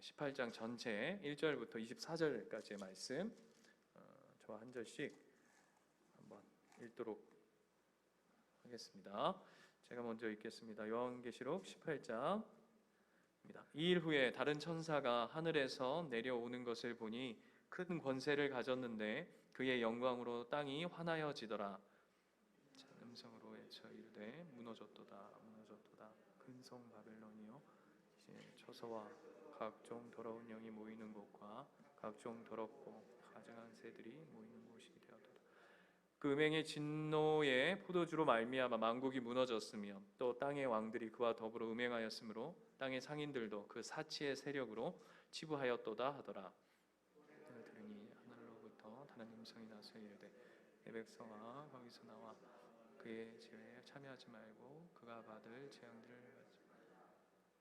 18장 전체 1절부터 24절까지의 말씀 저와 한 절씩 한번 읽도록 하겠습니다. 제가 먼저 읽겠습니다. 요한계시록 18장입니다. 이 일 후에 다른 천사가 하늘에서 내려오는 것을 보니 큰 권세를 가졌는데 그의 영광으로 땅이 환하여지더라. 음성으로 외쳐 이르되 무너졌도다 무너졌도다 큰 성 바벨론이여 처소와 각종 더러운 영이 모이는 곳과 각종 더럽고 가증한 새들이 모이는 곳이 되었도다. 그 음행의 진노의 포도주로 말미암아 만국이 무너졌으며 또 땅의 왕들이 그와 더불어 음행하였으므로 땅의 상인들도 그 사치의 세력으로 치부하였도다 하더라. 내가 들으니 하늘로부터 다른 음성이 나서 이르되 내 백성아 거기서 나와 그의 죄에 참여하지 말고 그가 받을 재앙들을 받지.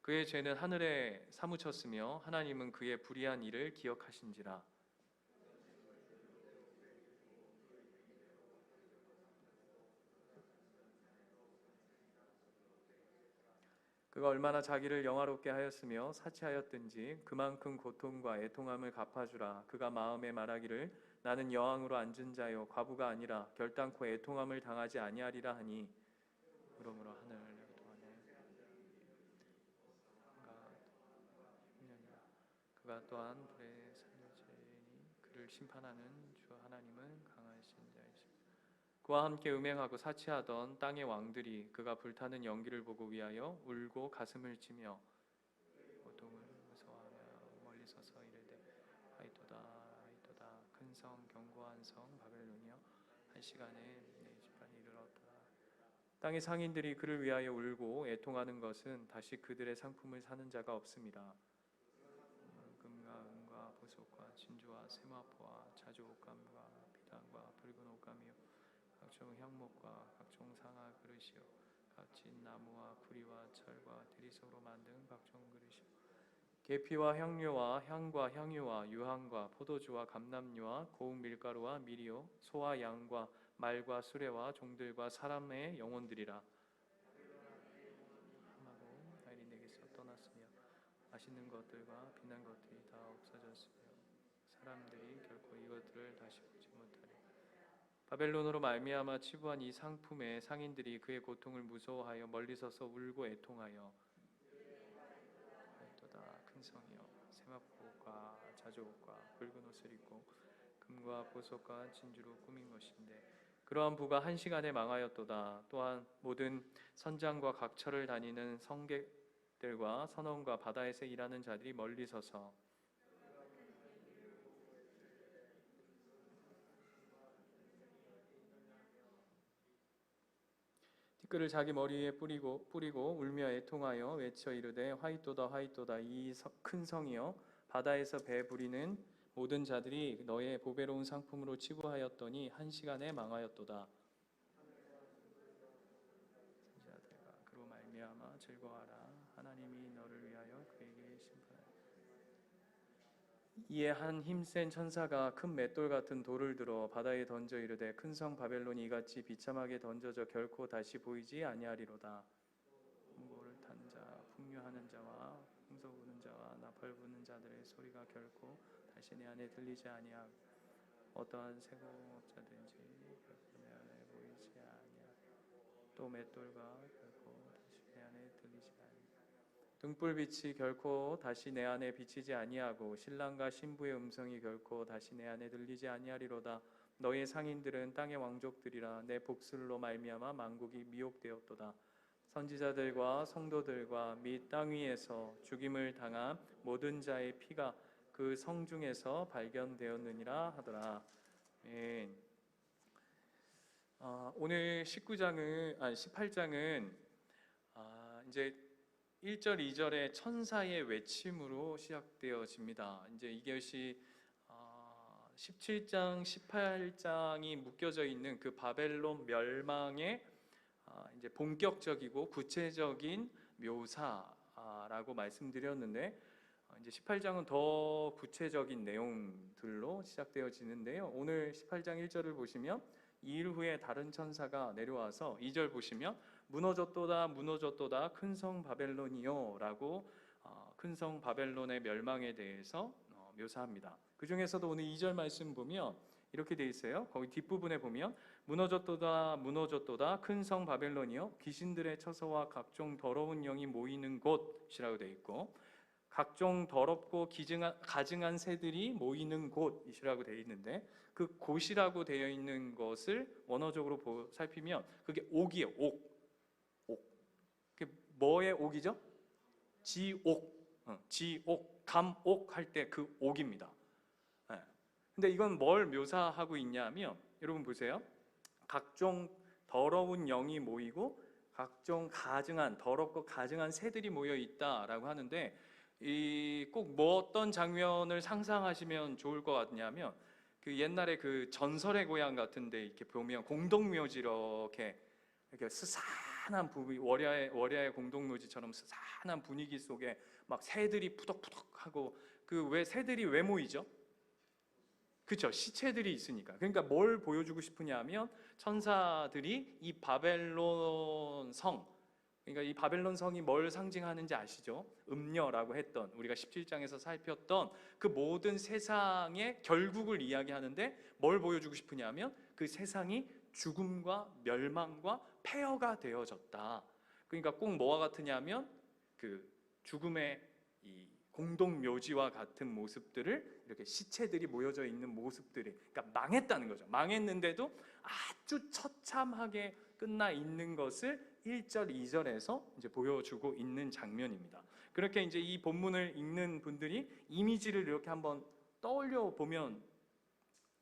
그의 죄는 하늘에 사무쳤으며 하나님은 그의 불의한 일을 기억하신지라. 그가 얼마나 자기를 영화롭게 하였으며 사치하였든지 그만큼 고통과 애통함을 갚아주라. 그가 마음에 말하기를 나는 여왕으로 앉은 자요 과부가 아니라 결단코 애통함을 당하지 아니하리라 하니 그러므로 하늘 그가 또한 불에 살려지니 그를 심판하는 주 하나님은 강하신 자이시다. 그와 함께 음행하고 사치하던 땅의 왕들이 그가 불타는 연기를 보고 위하여 울고 가슴을 치며 고통을 무서워하며 멀리 서서 이르되 하이도다 하이도다 큰 성 견고한 성 바벨론이여 한 시간에 내 지판이 이르렀다. 땅의 상인들이 그를 위하여 울고 애통하는 것은 다시 그들의 상품을 사는 자가 없습니다. 금과 은과 보석과 진주와 세마포와 자주 옷감과 비단과 붉은 옷감이요 각종 향목과 각종 상아 그릇이요 값진 나무와 구리와 철과 대리석으로 만든 각종 그릇이요 계피와 향료와 향과 향유와 유향과 포도주와 감람류와 고운 밀가루와 밀이요 소와 양과 말과 수레와 종들과 사람의 영혼들이라. 하고 하일이 내게서 떠났으며 맛있는 것들과 비난 것들이 다 없어졌으며 사람들이 결코 이것들을 다시 보지 못하리. 바벨론으로 말미암아 치부한 이 상품의 상인들이 그의 고통을 무서워하여 멀리 서서 울고 애통하여 또다 큰 성이여 세마포옷과 자주옷과 붉은 옷을 입고 금과 보석과 진주로 꾸민 것인데 그러한 부가 한 시간에 망하였도다. 또한 모든 선장과 각처를 다니는 성객들과 선원과 바다에서 일하는 자들이 멀리 서서 티끌을 자기 머리에 뿌리고 울며 애통하여 외쳐 이르되 화이토다 화이토다 이 큰 성이여 바다에서 배 부리는 모든 자들이 너의 보배로운 상품으로 치부하였더니 한 시간에 망하였도다. 선지자들아 그로 말미암아 즐거워하라. 하나님이 너를 위하여 그에게 심판하리라. 이에 한 힘센 천사가 큰 맷돌 같은 돌을 들어 바다에 던져 이르되 큰 성 바벨론이 이같이 비참하게 던져져 결코 다시 보이지 아니하리로다. 무고를 탄 자, 풍류하는 자와 홍소 부는 자와 나팔 부는 자들의 소리가 결코 다시 내 안에 들리지 아니하고 어떠한 세공업자든지 결코 내 안에 보이지 아니하고 또 맷돌과 결코 다시 내 안에 들리지 아니하고 등불빛이 결코 다시 내 안에 비치지 아니하고 신랑과 신부의 음성이 결코 다시 내 안에 들리지 아니하리로다. 너의 상인들은 땅의 왕족들이라 내 복술로 말미암아 만국이 미혹되었도다. 선지자들과 성도들과 및 땅 위에서 죽임을 당한 모든 자의 피가 그 성 중에서 발견되었느니라 하더라. 오늘 18장은 이제 1절, 2절의 천사의 외침으로 시작되어집니다. 이제 이것이 17장, 18장이 묶여져 있는 그 바벨론 멸망의 이제 본격적이고 구체적인 묘사라고 말씀드렸는데 이제 18장은 더 구체적인 내용들로 시작되어지는데요. 오늘 18장 1절을 보시면 이 일 후에 다른 천사가 내려와서 2절 보시면 무너졌도다 무너졌도다 큰 성 바벨론이요 라고 큰 성 바벨론의 멸망에 대해서 묘사합니다. 그 중에서도 오늘 2절 말씀 보면 이렇게 돼 있어요. 거기 뒷부분에 보면 무너졌도다 무너졌도다 큰 성 바벨론이요 귀신들의 처소와 각종 더러운 영이 모이는 곳이라고 돼 있고, 각종 더럽고 가증한 새들이 모이는 곳이라고 되어 있는데, 그 곳이라고 되어 있는 것을 원어적으로 살피면 그게 옥이에요. 옥. 그게 뭐의 옥이죠? 지옥, 감옥 할 때 그 옥입니다. 근데 이건 뭘 묘사하고 있냐면, 여러분 보세요. 각종 더러운 영이 모이고 각종 더럽고 가증한 새들이 모여 있다라고 하는데, 이 꼭 뭐 어떤 장면을 상상하시면 좋을 것 같냐면, 그 옛날에 그 전설의 고향 같은데 이렇게 보면 공동묘지 이렇게 스산한 월야의 공동묘지처럼 스산한 분위기 속에 막 새들이 푸덕푸덕하고, 그 왜 새들이 왜 모이죠? 그렇죠. 시체들이 있으니까. 그러니까 뭘 보여주고 싶으냐면, 천사들이 이 바벨론 성, 그러니까 이 바벨론 성이 뭘 상징하는지 아시죠? 음녀라고 했던, 우리가 17장에서 살폈던 그 모든 세상의 결국을 이야기하는데, 뭘 보여주고 싶으냐면 그 세상이 죽음과 멸망과 폐허가 되어졌다. 그러니까 꼭 뭐와 같으냐면 그 죽음의 이 공동묘지와 같은 모습들을, 이렇게 시체들이 모여져 있는 모습들이, 그러니까 망했다는 거죠. 망했는데도 아주 처참하게 끝나 있는 것을 1절, 2절에서 이제 보여주고 있는 장면입니다. 그렇게 이제 이 본문을 읽는 분들이 이미지를 이렇게 한번 떠올려 보면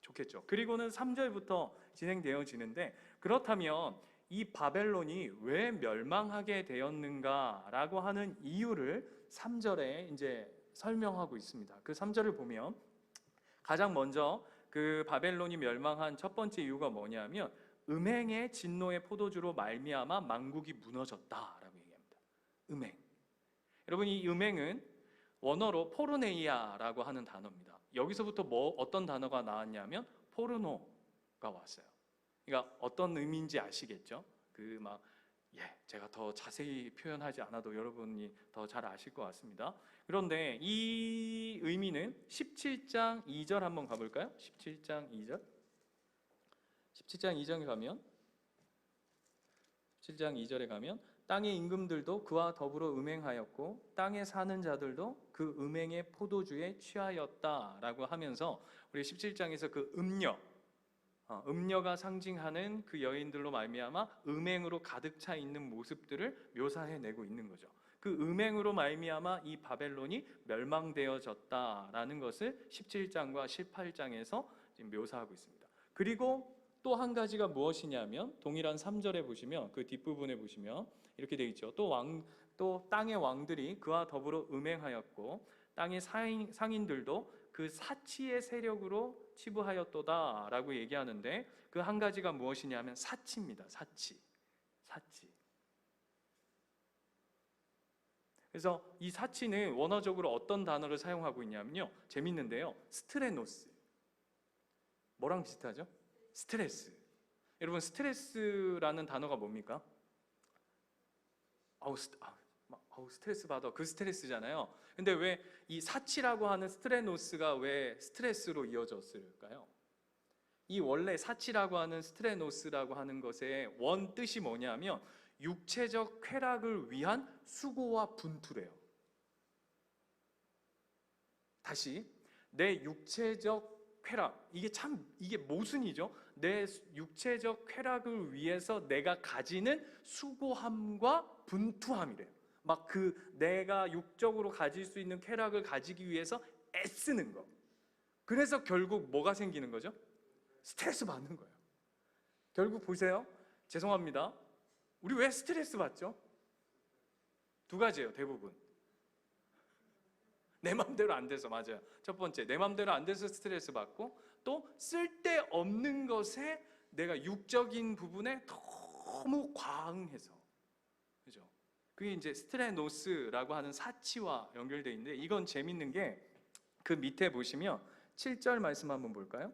좋겠죠. 그리고는 3절부터 진행되어지는데, 그렇다면 이 바벨론이 왜 멸망하게 되었는가라고 하는 이유를 3절에 이제 설명하고 있습니다. 그 3절을 보면 가장 먼저 그 바벨론이 멸망한 첫 번째 이유가 뭐냐면, 음행의 진노의 포도주로 말미암아 만국이 무너졌다라고 얘기합니다. 음행. 여러분, 이 음행은 원어로 포르네이아라고 하는 단어입니다. 여기서부터 어떤 단어가 나왔냐면 포르노가 왔어요. 그러니까 어떤 의미인지 아시겠죠? 제가 더 자세히 표현하지 않아도 여러분이 더 잘 아실 것 같습니다. 그런데 이 의미는 17장 2절 한번 가볼까요? 17장 2절. 17장 2절에 가면 17장 2절에 가면 땅의 임금들도 그와 더불어 음행하였고 땅에 사는 자들도 그 음행의 포도주에 취하였다라고 하면서, 우리 17장에서 그 음녀가 상징하는 그 여인들로 말미암아 음행으로 가득 차 있는 모습들을 묘사해내고 있는 거죠. 그 음행으로 말미암아 이 바벨론이 멸망되어졌다라는 것을 17장과 18장에서 지금 묘사하고 있습니다. 그리고 또 한 가지가 무엇이냐면, 동일한 3절에 보시면 그 뒷부분에 보시면 이렇게 되어 있죠. 또 땅의 왕들이 그와 더불어 음행하였고 땅의 상인들도 그 사치의 세력으로 치부하였도다라고 얘기하는데, 그 한 가지가 무엇이냐면 사치입니다. 사치. 그래서 이 사치는 원어적으로 어떤 단어를 사용하고 있냐면요, 재밌는데요, 스트레노스. 뭐랑 비슷하죠? 스트레스. 여러분, 스트레스라는 단어가 뭡니까? 스트레스 받아. 그 스트레스잖아요. 근데 왜 이 사치라고 하는 스트레노스가 왜 스트레스로 이어졌을까요? 이 원래 사치라고 하는 스트레노스라고 하는 것의 원 뜻이 뭐냐면 육체적 쾌락을 위한 수고와 분투래요. 다시, 내 육체적 쾌락, 이게 모순이죠. 내 육체적 쾌락을 위해서 내가 가지는 수고함과 분투함이래요. 내가 육적으로 가질 수 있는 쾌락을 가지기 위해서 애쓰는 거. 그래서 결국 뭐가 생기는 거죠? 스트레스 받는 거예요. 결국 보세요. 죄송합니다. 우리 왜 스트레스 받죠? 두 가지예요, 대부분. 내 맘대로 안 돼서. 맞아요. 첫 번째, 내 맘대로 안 돼서 스트레스 받고, 또 쓸데없는 것에 내가 육적인 부분에 너무 과응해서. 그죠? 그게 이제 스트레노스라고 하는 사치와 연결되어 있는데, 이건 재밌는 게 그 밑에 보시면 7절 말씀 한번 볼까요?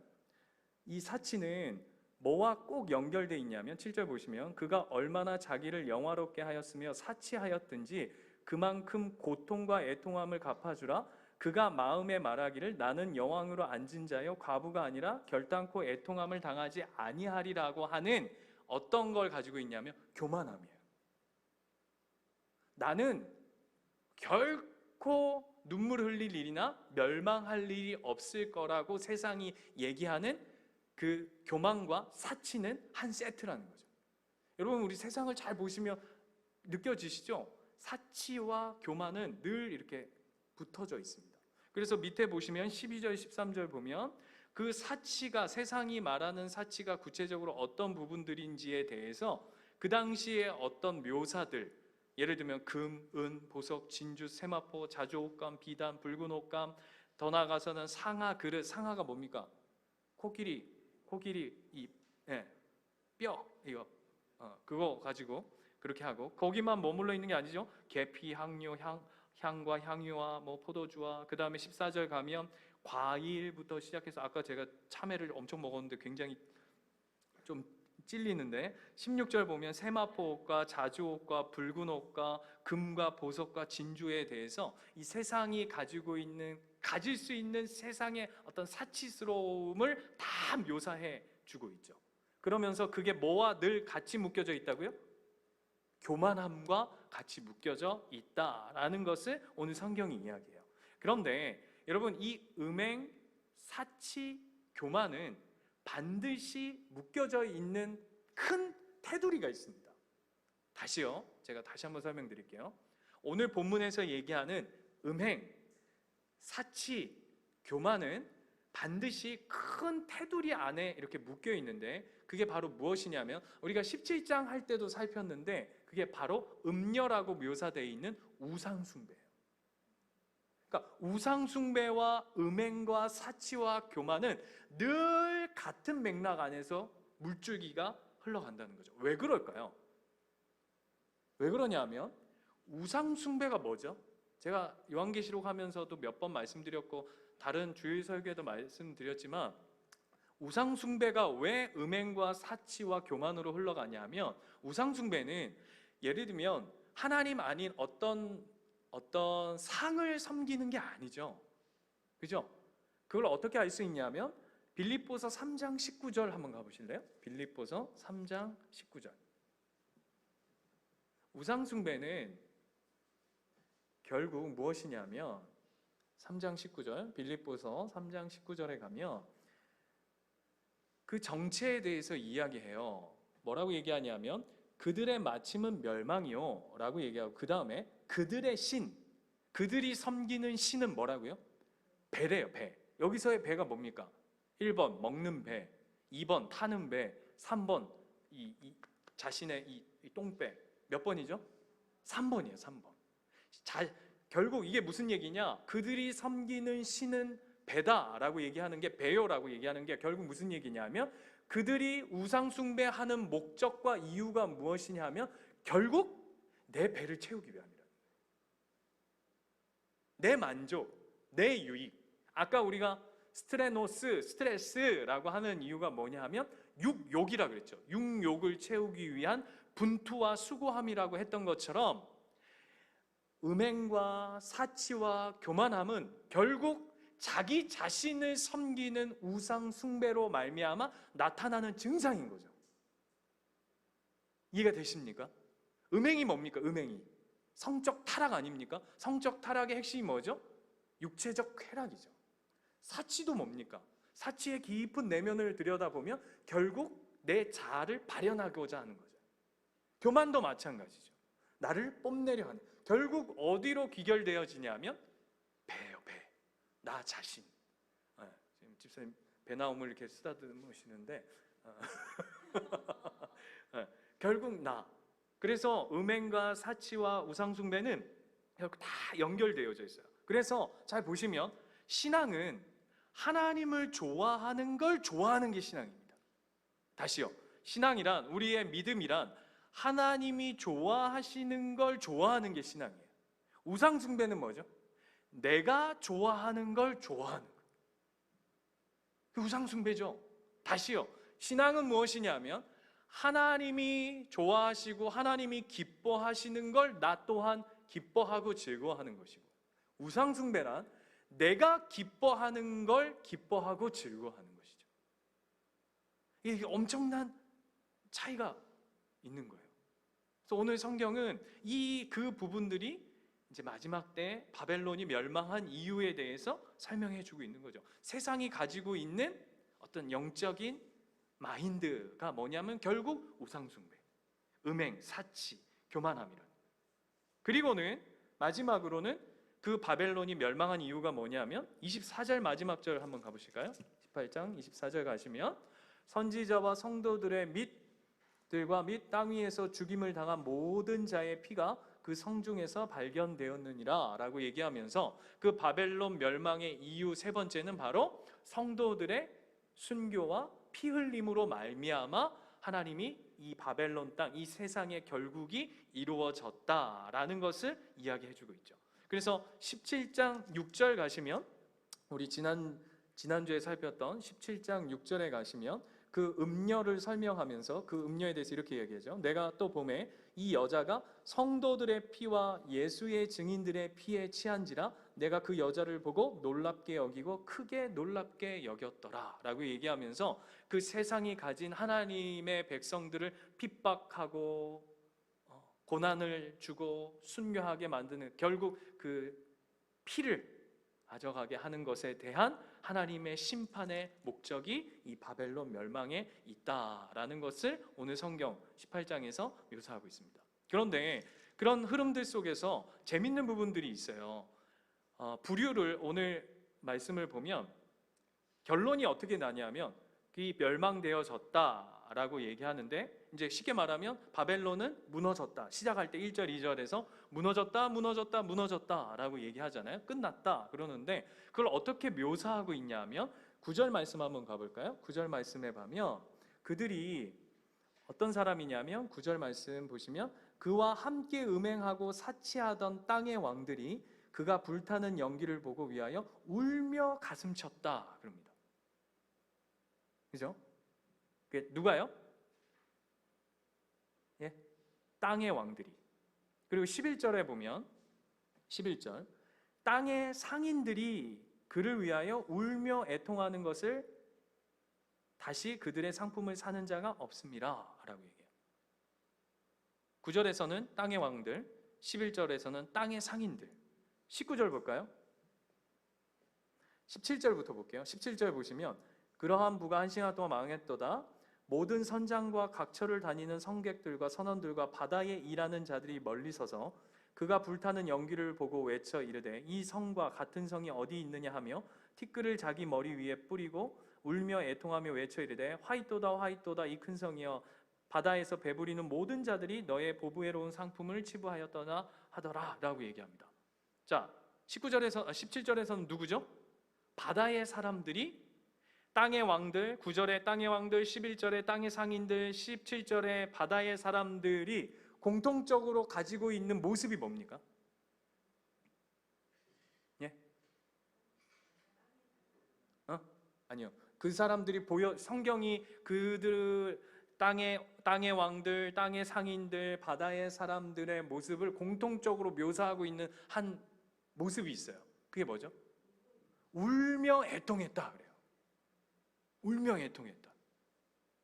이 사치는 뭐와 꼭 연결되어 있냐면 7절 보시면 그가 얼마나 자기를 영화롭게 하였으며 사치하였든지 그만큼 고통과 애통함을 갚아주라. 그가 마음에 말하기를 나는 여왕으로 앉은 자요 과부가 아니라 결단코 애통함을 당하지 아니하리라고 하는 어떤 걸 가지고 있냐면 교만함이에요. 나는 결코 눈물 흘릴 일이나 멸망할 일이 없을 거라고 세상이 얘기하는 그 교만과 사치는 한 세트라는 거죠. 여러분, 우리 세상을 잘 보시면 느껴지시죠? 사치와 교만은 늘 이렇게 붙어져 있습니다. 그래서 밑에 보시면 12절 13절 보면 그 사치가, 세상이 말하는 사치가 구체적으로 어떤 부분들인지에 대해서 그 당시에 어떤 묘사들, 예를 들면 금, 은, 보석, 진주, 세마포, 자주옷감, 비단, 붉은 옷감, 더 나아가서는 상아 그릇. 상아가 뭡니까? 코끼리 이 뼈, 이거 그거 가지고 그렇게 하고, 거기만 머물러 있는 게 아니죠. 계피, 향료, 향과 향유와 뭐 포도주와, 그 다음에 14절 가면 과일부터 시작해서, 아까 제가 참외를 엄청 먹었는데 굉장히 좀 찔리는데, 16절 보면 세마포옷과 자주옷과 붉은 옷과 금과 보석과 진주에 대해서 이 세상이 가질 수 있는 세상의 어떤 사치스러움을 다 묘사해 주고 있죠. 그러면서 그게 뭐와 늘 같이 묶여져 있다고요? 교만함과 같이 묶여져 있다라는 것을 오늘 성경이 이야기해요. 그런데 여러분, 이 음행, 사치, 교만은 반드시 묶여져 있는 큰 테두리가 있습니다. 다시요, 제가 다시 한번 설명드릴게요. 오늘 본문에서 얘기하는 음행, 사치, 교만은 반드시 큰 테두리 안에 이렇게 묶여 있는데, 그게 바로 무엇이냐면, 우리가 17장 할 때도 살폈는데 그게 바로 음녀라고 묘사되어 있는 우상숭배예요. 그러니까 우상숭배와 음행과 사치와 교만은 늘 같은 맥락 안에서 물줄기가 흘러간다는 거죠. 왜 그럴까요? 왜 그러냐면, 우상숭배가 뭐죠? 제가 요한계시록 하면서도 몇 번 말씀드렸고 다른 주일 설교에도 말씀드렸지만, 우상숭배가 왜 음행과 사치와 교만으로 흘러가냐면, 우상숭배는 예를 들면 하나님 아닌 어떤 상을 섬기는 게 아니죠. 그죠? 그걸 어떻게 알 수 있냐면 빌립보서 3장 19절 한번 가보실래요? 빌립보서 3장 19절. 우상숭배는 결국 무엇이냐면, 3장 19절, 빌립보서 3장 19절에 가면 그 정체에 대해서 이야기해요. 뭐라고 얘기하냐면, 그들의 마침은 멸망이요 라고 얘기하고, 그 다음에 그들의 신, 그들이 섬기는 신은 뭐라고요? 배래요. 배. 여기서의 배가 뭡니까? 1번 먹는 배, 2번 타는 배, 3번 자신의 이 똥배. 몇 번이죠? 3번이에요 3번. 결국 이게 무슨 얘기냐, 그들이 섬기는 신은 배다라고 얘기하는 게, 배요라고 얘기하는 게 결국 무슨 얘기냐면, 그들이 우상숭배하는 목적과 이유가 무엇이냐 하면 결국 내 배를 채우기 위함이라. 내 만족, 내 유익. 아까 우리가 스트레스라고 하는 이유가 뭐냐 하면 육욕이라 그랬죠. 육욕을 채우기 위한 분투와 수고함이라고 했던 것처럼, 음행과 사치와 교만함은 결국 자기 자신을 섬기는 우상 숭배로 말미암아 나타나는 증상인 거죠. 이해가 되십니까? 음행이 뭡니까? 음행이 성적 타락 아닙니까? 성적 타락의 핵심이 뭐죠? 육체적 쾌락이죠. 사치도 뭡니까? 사치의 깊은 내면을 들여다보면 결국 내 자아를 발현하고자 하는 거죠. 교만도 마찬가지죠. 나를 뽐내려 하는, 결국 어디로 귀결되어지냐면 배예요. 배. 나 자신. 지금 집사님 배 나옴을 이렇게 쓰다듬으시는데 결국 나. 그래서 음행과 사치와 우상숭배는 결국 다 연결되어져 있어요. 그래서 잘 보시면 신앙은 하나님을 좋아하는 걸 좋아하는 게 신앙입니다. 다시요, 신앙이란, 우리의 믿음이란 하나님이 좋아하시는 걸 좋아하는 게 신앙이에요. 우상숭배는 뭐죠? 내가 좋아하는 걸 좋아하는 거. 그 우상숭배죠. 다시요, 신앙은 무엇이냐면 하나님이 좋아하시고 하나님이 기뻐하시는 걸 나 또한 기뻐하고 즐거워하는 것이고, 우상 숭배란 내가 기뻐하는 걸 기뻐하고 즐거워하는 것이죠. 이게 엄청난 차이가 있는 거예요. 그래서 오늘 성경은 그 부분들이 이제 마지막 때 바벨론이 멸망한 이유에 대해서 설명해 주고 있는 거죠. 세상이 가지고 있는 어떤 영적인 마인드가 뭐냐면 결국 우상숭배, 음행, 사치, 교만함이라. 그리고는 마지막으로는 그 바벨론이 멸망한 이유가 뭐냐면 24절 마지막 절 한번 가보실까요? 18장 24절 가시면 선지자와 성도들의 밑들과 및 땅 위에서 죽임을 당한 모든 자의 피가 그 성중에서 발견되었느니라 라고 얘기하면서 그 바벨론 멸망의 이유 세 번째는 바로 성도들의 순교와 피 흘림으로 말미암아 하나님이 이 바벨론 땅, 이 세상의 결국이 이루어졌다라는 것을 이야기해 주고 있죠. 그래서 17장 6절 가시면 우리 지난주에 살폈던 17장 6절에 가시면 그 음녀를 설명하면서 그 음녀에 대해서 이렇게 얘기하죠. 내가 또 보매 이 여자가 성도들의 피와 예수의 증인들의 피에 취한지라 내가 그 여자를 보고 놀랍게 여기고 크게 놀랍게 여겼더라 라고 얘기하면서 그 세상이 가진 하나님의 백성들을 핍박하고 고난을 주고 순교하게 만드는, 결국 그 피를 가져가게 하는 것에 대한 하나님의 심판의 목적이 이 바벨론 멸망에 있다라는 것을 오늘 성경 18장에서 묘사하고 있습니다. 그런데 그런 흐름들 속에서 재밌는 부분들이 있어요. 부류를 오늘 말씀을 보면 결론이 어떻게 나냐면 이 멸망되어졌다라고 얘기하는데, 이제 쉽게 말하면 바벨론은 무너졌다. 시작할 때 1절 2절에서 무너졌다 라고 얘기하잖아요. 끝났다 그러는데 그걸 어떻게 묘사하고 있냐면 9절 말씀 한번 가볼까요? 9절 말씀에 보면 그들이 어떤 사람이냐면 9절 말씀 보시면 그와 함께 음행하고 사치하던 땅의 왕들이 그가 불타는 연기를 보고 위하여 울며 가슴 쳤다 그럽니다. 그죠? 그게 누가요? 예? 땅의 왕들이. 그리고 11절에 보면 11절 땅의 상인들이 그를 위하여 울며 애통하는 것을 다시 그들의 상품을 사는 자가 없습니다 라고 얘기해요. 9절에서는 땅의 왕들, 11절에서는 땅의 상인들. 19절 볼까요? 17절부터 볼게요. 17절 보시면 그러한 부가 한 시간 동안 망했도다. 모든 선장과 각처를 다니는 성객들과 선원들과 바다에 일하는 자들이 멀리 서서 그가 불타는 연기를 보고 외쳐 이르되 이 성과 같은 성이 어디 있느냐 하며 티끌을 자기 머리 위에 뿌리고 울며 애통하며 외쳐 이르되 화이또다 화이또다 이 큰 성이여 바다에서 배부리는 모든 자들이 너의 보부해로운 상품을 치부하였더나 하더라 라고 얘기합니다. 자, 17절에서는 누구죠? 바다의 사람들이 땅의 왕들, 9절에 땅의 왕들, 11절에 땅의 상인들, 17절에 바다의 사람들이 공통적으로 가지고 있는 모습이 뭡니까? 예? 아니요. 그 사람들이 성경이 그들 땅의 왕들, 땅의 상인들, 바다의 사람들의 모습을 공통적으로 묘사하고 있는 한 모습이 있어요. 그게 뭐죠? 울며 애통했다 그래요. 울며 애통했다.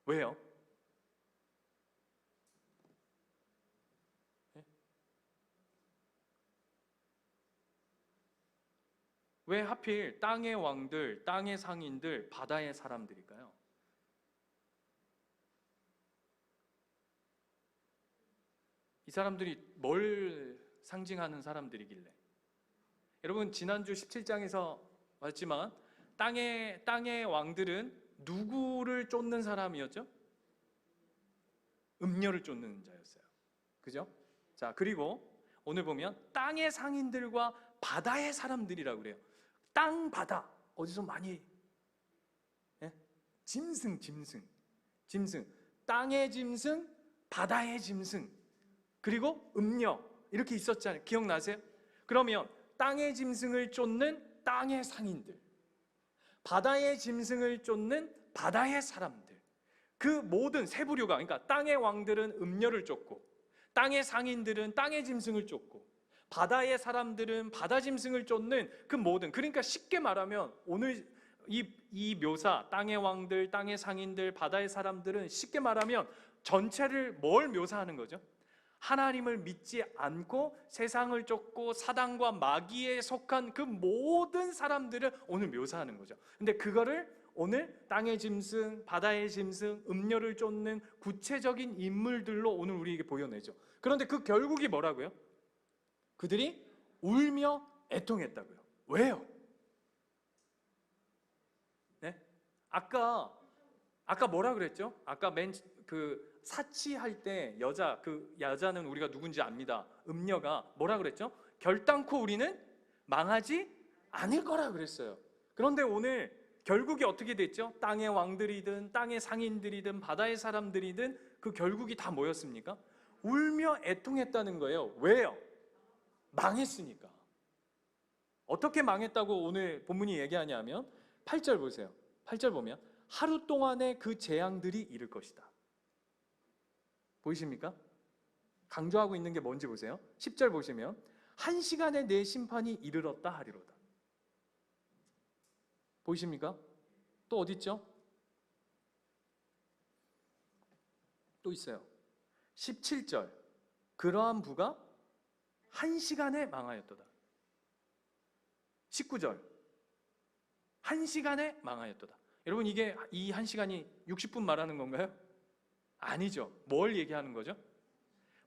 왜요? 네? 왜 하필 땅의 왕들, 땅의 상인들, 바다의 사람들일까요? 이 사람들이 뭘 상징하는 사람들이길래? 여러분 지난주 17장에서 봤지만 땅의 왕들은 누구를 쫓는 사람이었죠? 음녀를 쫓는 자였어요. 그죠? 자, 그리고 오늘 보면 땅의 상인들과 바다의 사람들이라고 그래요. 땅, 바다. 어디서 많이 예? 짐승. 땅의 짐승, 바다의 짐승. 그리고 음녀. 이렇게 있었잖아요. 기억나세요? 그러면 땅의 짐승을 쫓는 땅의 상인들, 바다의 짐승을 쫓는 바다의 사람들, 그 모든 세 부류가, 그러니까 땅의 왕들은 음녀를 쫓고 땅의 상인들은 땅의 짐승을 쫓고 바다의 사람들은 바다 짐승을 쫓는 그 모든, 그러니까 쉽게 말하면 오늘 이 묘사, 땅의 왕들, 땅의 상인들, 바다의 사람들은 쉽게 말하면 전체를 뭘 묘사하는 거죠? 하나님을 믿지 않고 세상을 쫓고 사단과 마귀에 속한 그 모든 사람들을 오늘 묘사하는 거죠. 근데 그거를 오늘 땅의 짐승, 바다의 짐승, 음료를 쫓는 구체적인 인물들로 오늘 우리에게 보여내죠. 그런데 그 결국이 뭐라고요? 그들이 울며 애통했다고요. 왜요? 네? 아까 뭐라 그랬죠? 아까 사치할 때 여자는 우리가 누군지 압니다. 음녀가 뭐라 그랬죠? 결단코 우리는 망하지 않을 거라 그랬어요. 그런데 오늘 결국이 어떻게 됐죠? 땅의 왕들이든 땅의 상인들이든 바다의 사람들이든 그 결국이 다 뭐였습니까? 울며 애통했다는 거예요. 왜요? 망했으니까. 어떻게 망했다고 오늘 본문이 얘기하냐면 8절 보세요. 8절 보면 하루 동안에 그 재앙들이 이를 것이다. 보이십니까? 강조하고 있는 게 뭔지 보세요. 10절 보시면 1시간에 내 심판이 이르렀다 하리로다. 보이십니까? 또 어디 있죠? 또 있어요. 17절 그러한 부가 1시간에 망하였도다. 19절 1시간에 망하였도다. 여러분 이게 이 1시간이 60분 말하는 건가요? 아니죠. 뭘 얘기하는 거죠?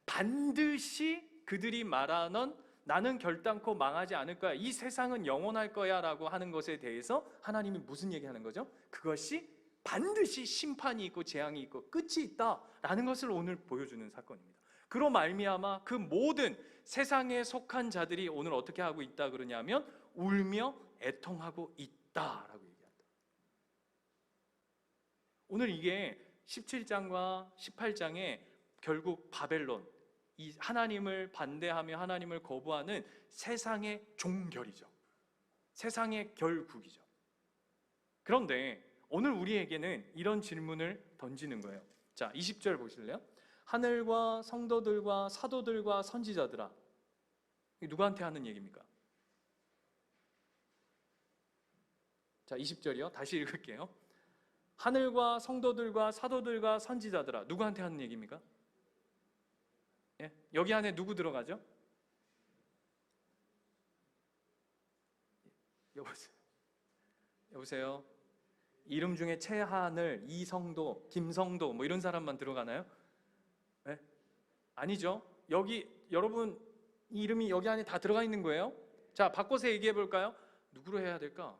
반드시 그들이 말하는 나는 결단코 망하지 않을 거야, 이 세상은 영원할 거야 라고 하는 것에 대해서 하나님이 무슨 얘기하는 거죠? 그것이 반드시 심판이 있고 재앙이 있고 끝이 있다라는 것을 오늘 보여주는 사건입니다. 그로 말미암아 그 모든 세상에 속한 자들이 오늘 어떻게 하고 있다 그러냐면 울며 애통하고 있다라고 얘기한다. 오늘 이게 17장과 18장에 결국 바벨론, 이 하나님을 반대하며 하나님을 거부하는 세상의 종결이죠. 세상의 결국이죠. 그런데 오늘 우리에게는 이런 질문을 던지는 거예요. 자, 20절 보실래요? 하늘과 성도들과 사도들과 선지자들아. 누구한테 하는 얘기입니까? 자, 20절이요. 다시 읽을게요. 하늘과 성도들과 사도들과 선지자들아. 누구한테 하는 얘기입니까? 예? 여기 안에 누구 들어가죠? 여보세요? 이름 중에 최하늘, 이성도, 김성도 뭐 이런 사람만 들어가나요? 예? 아니죠. 여기 여러분 이름이 여기 안에 다 들어가 있는 거예요. 자, 바꿔서 얘기해 볼까요? 누구로 해야 될까?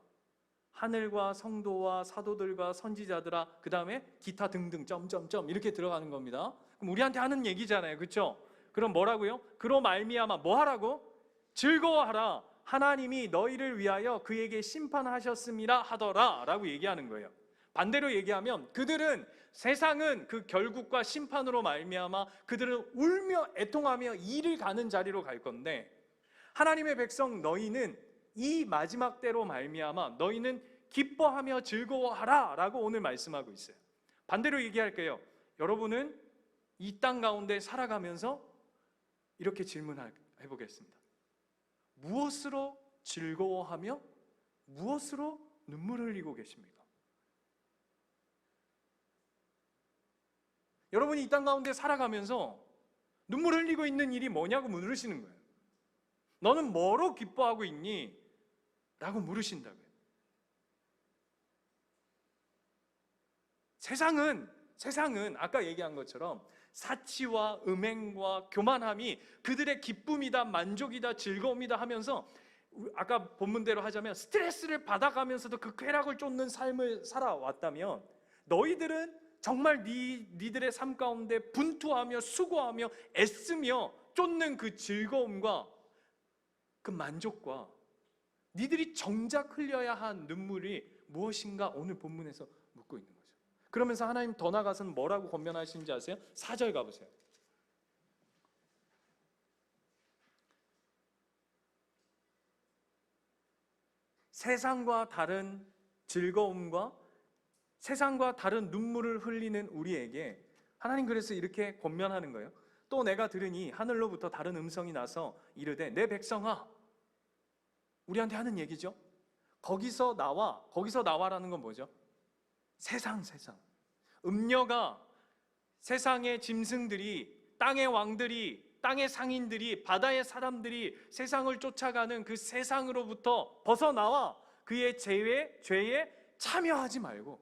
하늘과 성도와 사도들과 선지자들아, 그 다음에 기타 등등 점점점 이렇게 들어가는 겁니다. 그럼 우리한테 하는 얘기잖아요, 그렇죠? 그럼 뭐라고요? 그로 말미암아 뭐 하라고? 즐거워하라. 하나님이 너희를 위하여 그에게 심판하셨음이라 하더라 라고 얘기하는 거예요. 반대로 얘기하면 그들은, 세상은 그 결국과 심판으로 말미암아 그들은 울며 애통하며 이를 가는 자리로 갈 건데, 하나님의 백성 너희는 이 마지막 때로 말미암아 너희는 기뻐하며 즐거워하라 라고 오늘 말씀하고 있어요. 반대로 얘기할게요. 여러분은 이 땅 가운데 살아가면서 이렇게 질문해 보겠습니다. 무엇으로 즐거워하며 무엇으로 눈물을 흘리고 계십니까? 여러분이 이 땅 가운데 살아가면서 눈물 흘리고 있는 일이 뭐냐고 물으시는 거예요. 너는 뭐로 기뻐하고 있니? 라고 물으신다고요. 세상은 아까 얘기한 것처럼 사치와 음행과 교만함이 그들의 기쁨이다, 만족이다, 즐거움이다 하면서, 아까 본문대로 하자면 스트레스를 받아가면서도 그 쾌락을 쫓는 삶을 살아왔다면, 너희들은 정말 니들의 삶 가운데 분투하며 수고하며 애쓰며 쫓는 그 즐거움과 그 만족과 니들이 정작 흘려야 한 눈물이 무엇인가 오늘 본문에서 묻고 있는 거죠. 그러면서 하나님 더 나아가서는 뭐라고 권면하시는지 아세요? 4절 가보세요. 세상과 다른 즐거움과 세상과 다른 눈물을 흘리는 우리에게 하나님 그래서 이렇게 권면하는 거예요. 또 내가 들으니 하늘로부터 다른 음성이 나서 이르되 내 백성아, 우리한테 하는 얘기죠. 거기서 나와라는 건 뭐죠? 세상. 음녀가, 세상의 짐승들이, 땅의 왕들이, 땅의 상인들이, 바다의 사람들이 세상을 쫓아가는 그 세상으로부터 벗어나와 그의 죄에 참여하지 말고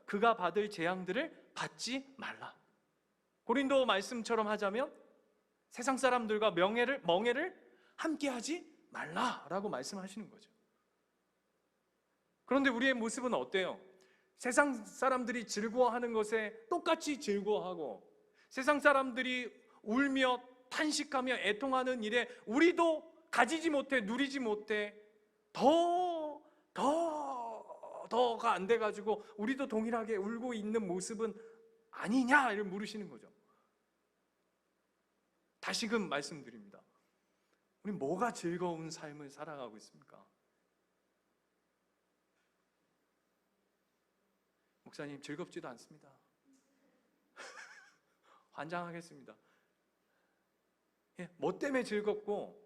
그가 받을 재앙들을 받지 말라. 고린도 말씀처럼 하자면 세상 사람들과 멍해를 함께하지 말라라고 말씀하시는 거죠. 그런데 우리의 모습은 어때요? 세상 사람들이 즐거워하는 것에 똑같이 즐거워하고, 세상 사람들이 울며 탄식하며 애통하는 일에 우리도 가지지 못해, 누리지 못해, 더가 안 돼가지고 우리도 동일하게 울고 있는 모습은 아니냐를 물으시는 거죠. 다시금 말씀드립니다. 우리 뭐가 즐거운 삶을 살아가고 있습니까? 목사님, 즐겁지도 않습니다. 환장하겠습니다. 뭐 때문에 즐겁고,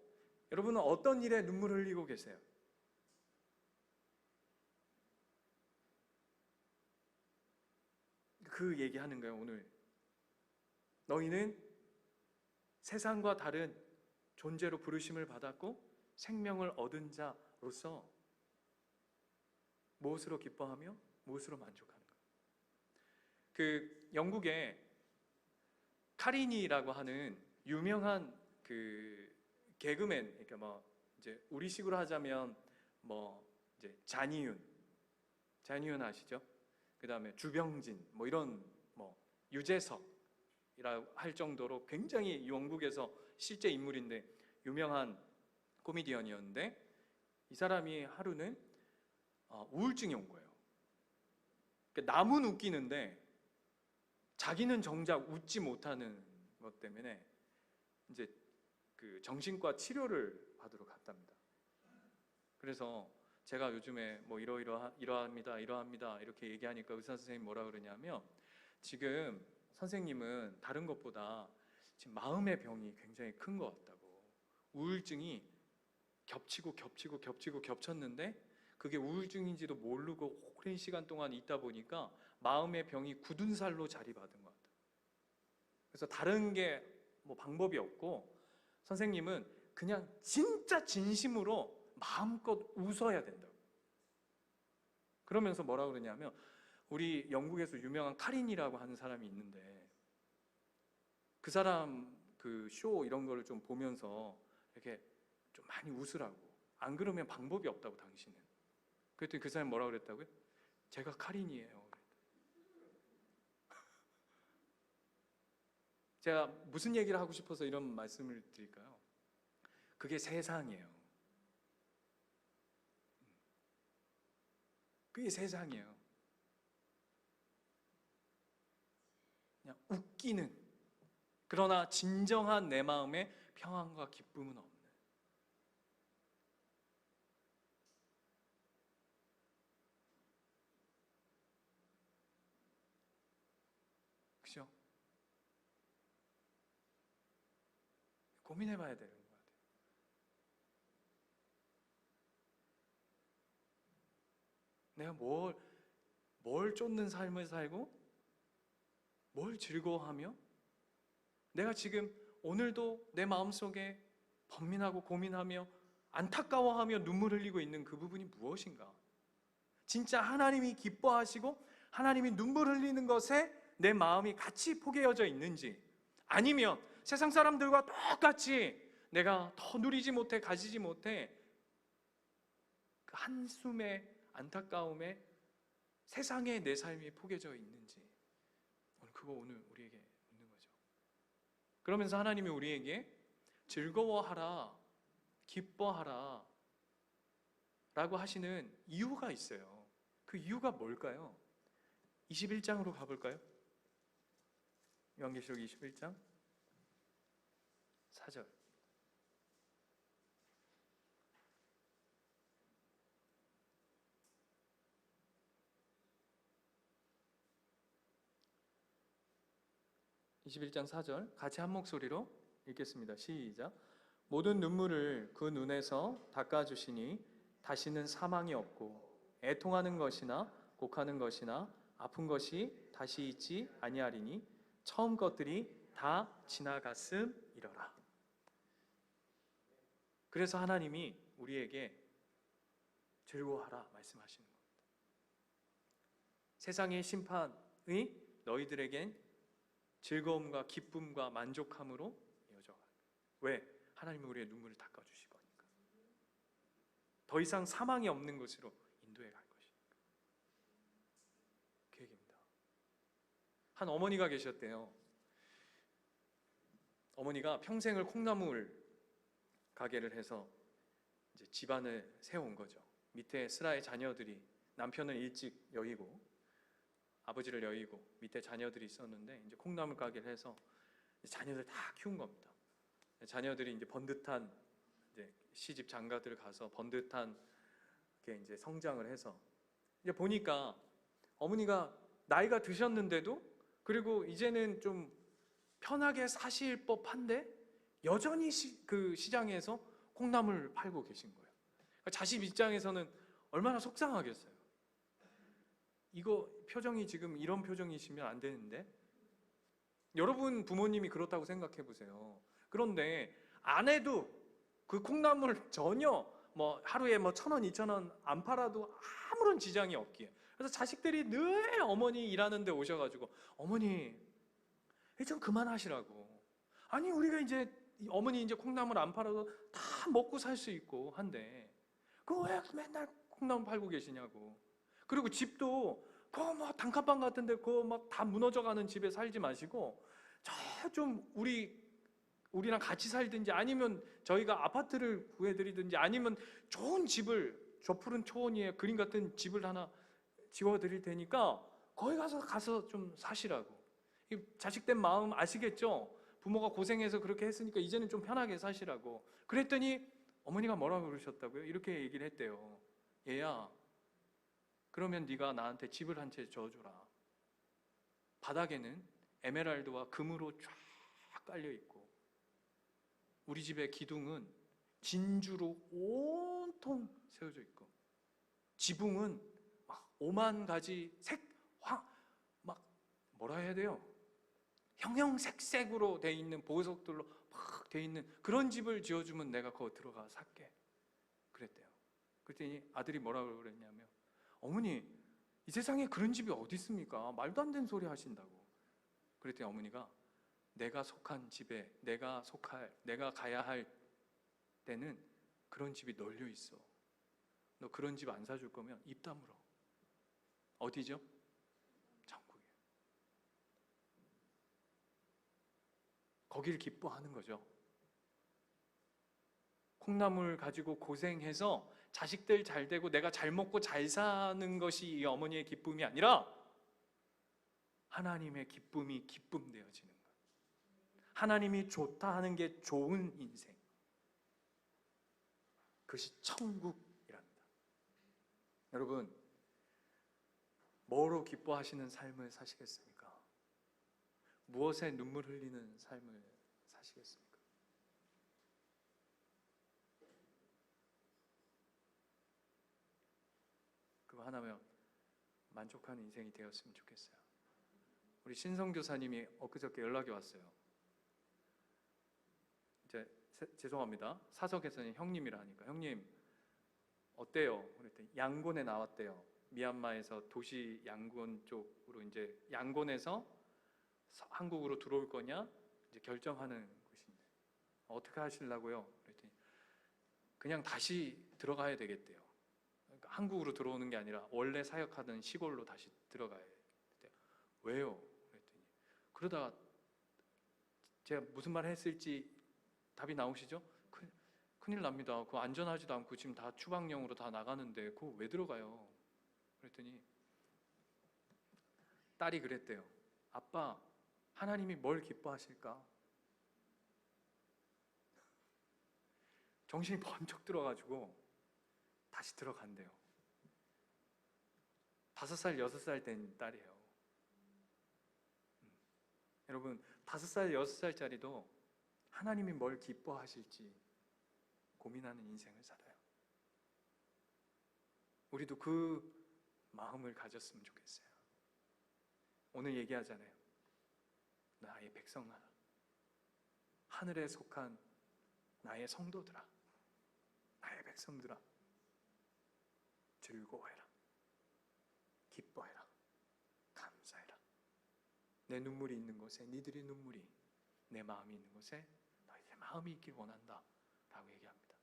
여러분은 어떤 일에 눈물을 흘리고 계세요? 그 얘기하는 거예요, 오늘. 너희는 세상과 다른 존재로 부르심을 받았고 생명을 얻은 자로서 무엇으로 기뻐하며 무엇으로 만족하는 것. 그 영국의 카리니라고 하는 유명한 그 개그맨, 그러니까 뭐 이제 우리식으로 하자면 뭐 이제 잔이윤 아시죠? 그 다음에 주병진, 뭐 이런 뭐 유재석이라고 할 정도로 굉장히 영국에서 실제 인물인데 유명한 코미디언이었는데, 이 사람이 하루는 우울증이 온 거예요. 그러니까 남은 웃기는데 자기는 정작 웃지 못하는 것 때문에 이제 그 정신과 치료를 받으러 갔답니다. 그래서 제가 요즘에 뭐 이러합니다 이렇게 얘기하니까 의사 선생님이 뭐라 그러냐면, 지금 선생님은 다른 것보다 지금 마음의 병이 굉장히 큰 것 같다고. 우울증이 겹쳤는데 그게 우울증인지도 모르고 오랜 시간 동안 있다 보니까 마음의 병이 굳은 살로 자리 받은 것 같아요. 그래서 다른 게 뭐 방법이 없고, 선생님은 그냥 진짜 진심으로 마음껏 웃어야 된다고. 그러면서 뭐라 그러냐면, 우리 영국에서 유명한 카린이라고 하는 사람이 있는데, 그 사람 그 쇼 이런 거를 좀 보면서 이렇게 좀 많이 웃으라고. 안 그러면 방법이 없다고, 당신은. 그랬더니 그 사람이 뭐라 그랬다고요? 제가 카린이에요. 제가 무슨 얘기를 하고 싶어서 이런 말씀을 드릴까요? 그게 세상이에요. 그게 세상이에요. 그냥 웃기는, 그러나 진정한 내 마음에 평안과 기쁨은 없는. 그죠? 고민해봐야 되는 것 같아요. 내가 뭘 쫓는 삶을 살고 뭘 즐거워하며, 내가 지금 오늘도 내 마음속에 번민하고 고민하며 안타까워하며 눈물 흘리고 있는 그 부분이 무엇인가? 진짜 하나님이 기뻐하시고 하나님이 눈물 흘리는 것에 내 마음이 같이 포개어져 있는지, 아니면 세상 사람들과 똑같이 내가 더 누리지 못해, 가지지 못해 그 한숨의 안타까움에 세상에 내 삶이 포개져 있는지, 그거 오늘 우리에게 묻는 거죠. 그러면서 하나님이 우리에게 즐거워하라, 기뻐하라 라고 하시는 이유가 있어요. 그 이유가 뭘까요? 21장으로 가볼까요? 요한계시록 21장 4절. 21장 4절 같이 한 목소리로 읽겠습니다. 시작. 모든 눈물을 그 눈에서 닦아주시니 다시는 사망이 없고 애통하는 것이나 곡하는 것이나 아픈 것이 다시 있지 아니하리니 처음 것들이 다 지나갔음이러라. 그래서 하나님이 우리에게 즐거워하라 말씀하시는 겁니다. 세상의 심판이 너희들에겐 즐거움과 기쁨과 만족함으로 이어져가. 왜? 하나님이 우리의 눈물을 닦아주실 거니까. 더 이상 사망이 없는 것으로 인도해 갈 것이니까. 그 얘기입니다. 한 어머니가 계셨대요. 어머니가 평생을 콩나물 가게를 해서 이제 집안을 세워온 거죠. 밑에 슬하의 자녀들이, 남편을 일찍 여의고 아버지를 여의고 밑에 자녀들이 있었는데 이제 콩나물 가게를 해서 자녀들 다 키운 겁니다. 자녀들이 이제 번듯한 이제 시집 장가들 가서 번듯한 게 이제 성장을 해서 이제 보니까 어머니가 나이가 드셨는데도 그리고 이제는 좀 편하게 사실 법한데 여전히 그 시장에서 콩나물 팔고 계신 거예요. 그러니까 자식 입장에서는 얼마나 속상하겠어요. 이거 표정이 지금 이런 표정이시면 안 되는데, 여러분 부모님이 그렇다고 생각해 보세요. 그런데 아내도 그 콩나물 전혀 뭐 하루에 뭐 1,000원, 2,000원 안 팔아도 아무런 지장이 없기에. 그래서 자식들이 늘 어머니 일하는데 오셔가지고 어머니 좀 그만하시라고. 아니 우리가 이제 어머니 이제 콩나물 안 팔아도 다 먹고 살 수 있고 한데 그거 왜 맨날 콩나물 팔고 계시냐고. 그리고 집도 그거 뭐 단칸방 같은데 그거 막 다 무너져가는 집에 살지 마시고 저 좀 우리랑 같이 살든지 아니면 저희가 아파트를 구해드리든지 아니면 좋은 집을 저 푸른 초원 위에 그림 같은 집을 하나 지어드릴 테니까 거기 가서 좀 사시라고. 이 자식된 마음 아시겠죠? 부모가 고생해서 그렇게 했으니까 이제는 좀 편하게 사시라고. 그랬더니 어머니가 뭐라고 그러셨다고요? 이렇게 얘기를 했대요. 얘야, 그러면 네가 나한테 집을 한 채 줘줘라. 바닥에는 에메랄드와 금으로 쫙 깔려 있고 우리 집의 기둥은 진주로 온통 세워져 있고 지붕은 막 5만 가지 막 뭐라 해야 돼요? 형형색색으로 돼 있는 보석들로 막 돼 있는 그런 집을 지어주면 내가 거기 들어가 살게. 그랬대요. 그랬더니 아들이 뭐라고 그랬냐면 어머니 이 세상에 그런 집이 어디 있습니까? 말도 안 되는 소리 하신다고. 그랬더니 어머니가 내가 속한 집에 내가 가야 할 때는 그런 집이 널려 있어. 너 그런 집 안 사줄 거면 입 다물어. 어디죠? 천국이에요. 거기를 기뻐하는 거죠. 콩나물 가지고 고생해서 자식들 잘 되고 내가 잘 먹고 잘 사는 것이 이 어머니의 기쁨이 아니라 하나님의 기쁨이 기쁨 되어지는 것. 하나님이 좋다 하는 게 좋은 인생. 그것이 천국이랍니다. 여러분, 뭐로 기뻐하시는 삶을 사시겠습니까? 무엇에 눈물 흘리는 삶을 사시겠습니까? 그거 하나면 만족하는 인생이 되었으면 좋겠어요. 우리 신성교사님이 엊그저께 연락이 왔어요. 이제 죄송합니다. 사석에서는 형님이라 하니까 형님 어때요? 그랬더니 양곤에 나왔대요. 미얀마에서 도시 양곤 쪽으로 이제 양곤에서 한국으로 들어올 거냐 이제 결정하는 곳인데 어떻게 하시려고요? 그랬더니 그냥 다시 들어가야 되겠대요. 그러니까 한국으로 들어오는 게 아니라 원래 사역하던 시골로 다시 들어가야 돼요. 왜요? 그랬더니 그러다가 제가 무슨 말 했을지 답이 나오시죠? 큰일 납니다. 그거 안전하지도 않고 지금 다 추방령으로 다 나가는데 그거 왜 들어가요? 그랬더니 딸이 그랬대요. 아빠, 하나님이 뭘 기뻐하실까? 정신이 번쩍 들어가지고 다시 들어간대요. 5살, 6살 된 딸이에요. 여러분, 5살, 6살짜리도 하나님이 뭘 기뻐하실지 고민하는 인생을 살아요. 우리도 그 마음을 가졌으면 좋겠어요. 오늘 얘기하잖아요. 나의 백성아, 하늘에 속한 나의 성도들아, 나의 백성들아, 즐거워해라, 기뻐해라, 감사해라. 내 눈물이 있는 곳에 니들의 눈물이, 내 마음이 있는 곳에 너희들의 마음이 있길 원한다 라고 얘기합니다.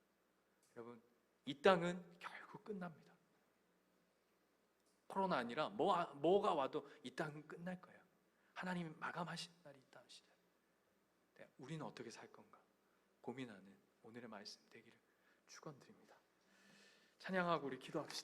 여러분, 이 땅은 결국 끝납니다. 코로나 아니라 뭐가 와도 이 땅은 끝날 거예요. 하나님이 마감하시는 날이 있다는 시절. 우리는 어떻게 살 건가 고민하는 오늘의 말씀 되기를 축원드립니다. 찬양하고 우리 기도합시다.